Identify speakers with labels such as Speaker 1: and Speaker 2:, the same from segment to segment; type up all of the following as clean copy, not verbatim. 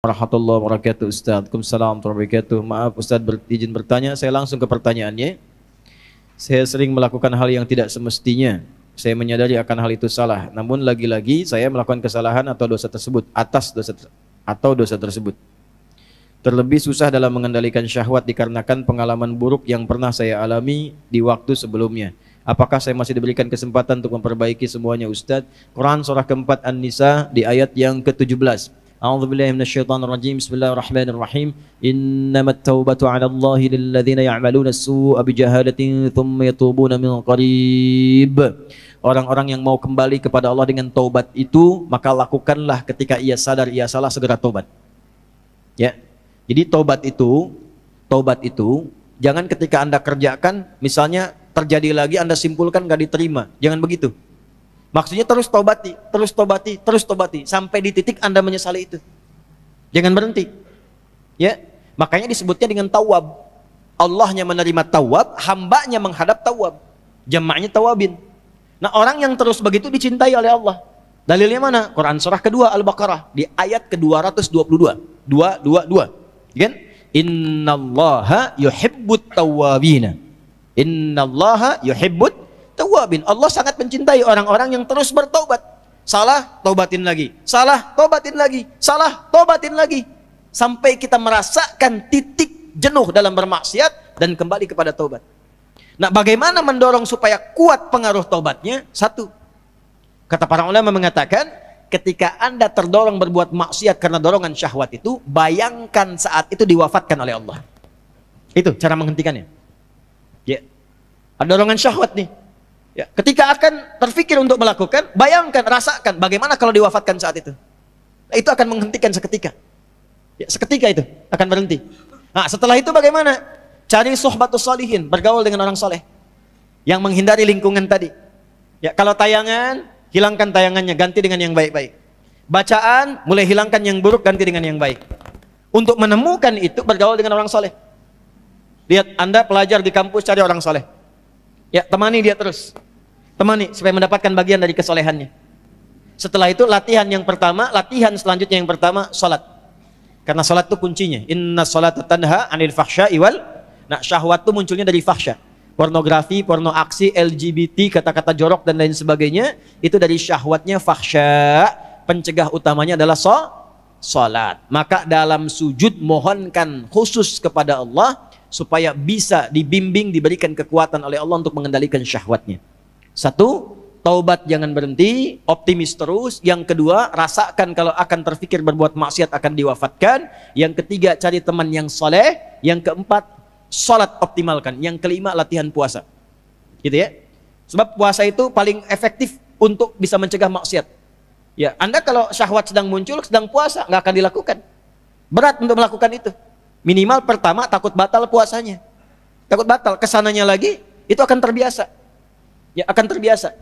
Speaker 1: Warahmatullahi wabarakatuh. Ustaz. Waalaikumsalam warahmatullahi wabarakatuh. Maaf Ustaz, izin bertanya. Saya langsung ke pertanyaannya. Saya sering melakukan hal yang tidak semestinya. Saya menyadari akan hal itu salah. Namun lagi-lagi saya melakukan kesalahan atau dosa tersebut dosa tersebut. Terlebih susah dalam mengendalikan syahwat dikarenakan pengalaman buruk yang pernah saya alami di waktu sebelumnya. Apakah saya masih diberikan kesempatan untuk memperbaiki semuanya Ustaz? Quran surah keempat An-Nisa di ayat yang ke-17. A'udzubillahi minasyaitonirrajim. Bismillahirrahmanirrahim. Innamat taubatu 'ala Allahi lilladzina ya'maluna as-su'a bijahalatin tsumma yatubuna min qarib. Orang-orang yang mau kembali kepada Allah dengan taubat itu, maka lakukanlah ketika ia sadar ia salah, segera taubat. Ya. Jadi taubat itu jangan ketika Anda kerjakan, misalnya terjadi lagi Anda simpulkan gak diterima. Jangan begitu. Maksudnya terus taubati sampai di titik Anda menyesali itu. Jangan berhenti. Ya. Makanya disebutnya dengan tawab. Allahnya menerima tawab, hambanya menghadap tawab. Jamaknya tawabin. Nah, orang yang terus begitu dicintai oleh Allah. Dalilnya mana? Quran surah kedua Al-Baqarah di ayat ke-222. 222. Kan? Innallaha yuhibbut tawwabina. Innallaha yuhibbut tawwabin. Allah sangat mencintai orang-orang yang terus bertaubat. Salah, taubatin lagi. Salah, taubatin lagi. Salah, taubatin lagi. Sampai kita merasakan titik jenuh dalam bermaksiat dan kembali kepada taubat. Nah, bagaimana mendorong supaya kuat pengaruh taubatnya? Satu, kata para ulama mengatakan, ketika Anda terdorong berbuat maksiat karena dorongan syahwat itu, bayangkan saat itu diwafatkan oleh Allah. Itu cara menghentikannya. Ya. Ada dorongan syahwat nih. Ya. Ketika akan terfikir untuk melakukan, bayangkan, rasakan bagaimana kalau diwafatkan saat itu. Nah, itu akan menghentikan seketika. Ya, seketika itu akan berhenti. Nah, setelah itu bagaimana? Cari suhbatus sholihin, bergaul dengan orang soleh yang menghindari lingkungan tadi. Ya, kalau tayangan, hilangkan tayangannya, ganti dengan yang baik-baik. Bacaan, mulai hilangkan yang buruk, ganti dengan yang baik. Untuk menemukan itu, bergaul dengan orang soleh. Lihat, Anda pelajar di kampus, cari orang soleh. Ya, temani dia terus. Temani, supaya mendapatkan bagian dari kesolehannya. Setelah itu, latihan selanjutnya yang pertama, sholat. Karena sholat itu kuncinya. Inna sholata tanha anil fahsya'i wal. Nah, syahwat itu munculnya dari fahsya. Pornografi, porno aksi, LGBT, kata-kata jorok dan lain sebagainya, itu dari syahwatnya fahsya. Pencegah utamanya adalah salat. Maka dalam sujud mohonkan khusus kepada Allah supaya bisa dibimbing, diberikan kekuatan oleh Allah untuk mengendalikan syahwatnya. Satu, taubat jangan berhenti, optimis terus. Yang kedua, rasakan kalau akan terfikir berbuat maksiat akan diwafatkan. Yang ketiga, cari teman yang soleh. Yang keempat, sholat optimalkan. Yang kelima, latihan puasa. Gitu ya. Sebab puasa itu paling efektif untuk bisa mencegah maksiat. Ya, Anda kalau syahwat sedang muncul, sedang puasa, nggak akan dilakukan. Berat untuk melakukan itu. Minimal pertama takut batal puasanya. Takut batal, kesananya lagi, itu akan terbiasa. Ya, akan terbiasa.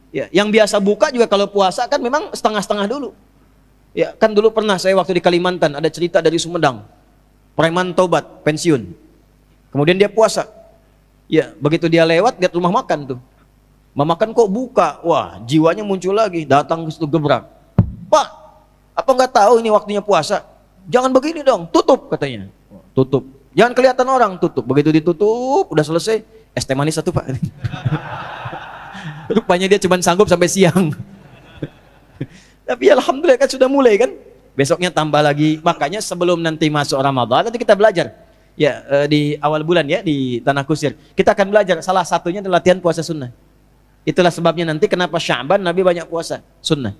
Speaker 1: Ya, yang biasa buka juga kalau puasa kan memang setengah-setengah dulu. Ya, kan dulu pernah saya waktu di Kalimantan ada cerita dari Sumedang. Preman tobat, pensiun. Kemudian dia puasa. Ya, begitu dia lewat, lihat rumah makan tuh. Rumah makan kok buka. Wah, jiwanya muncul lagi, datang ke situ gebrak. Pak, apa nggak tahu ini waktunya puasa? Jangan begini dong, tutup katanya. Tutup. Jangan kelihatan orang, tutup. Begitu ditutup, udah selesai. Es teh manis satu, Pak. Rupanya dia cuma sanggup sampai siang. Tapi alhamdulillah kan sudah mulai kan. Besoknya tambah lagi. Makanya sebelum nanti masuk Ramadan, nanti kita belajar. Ya, di awal bulan ya, di Tanah Kusir. Kita akan belajar, salah satunya adalah latihan puasa sunnah. Itulah sebabnya nanti kenapa Sya'ban Nabi banyak puasa sunnah.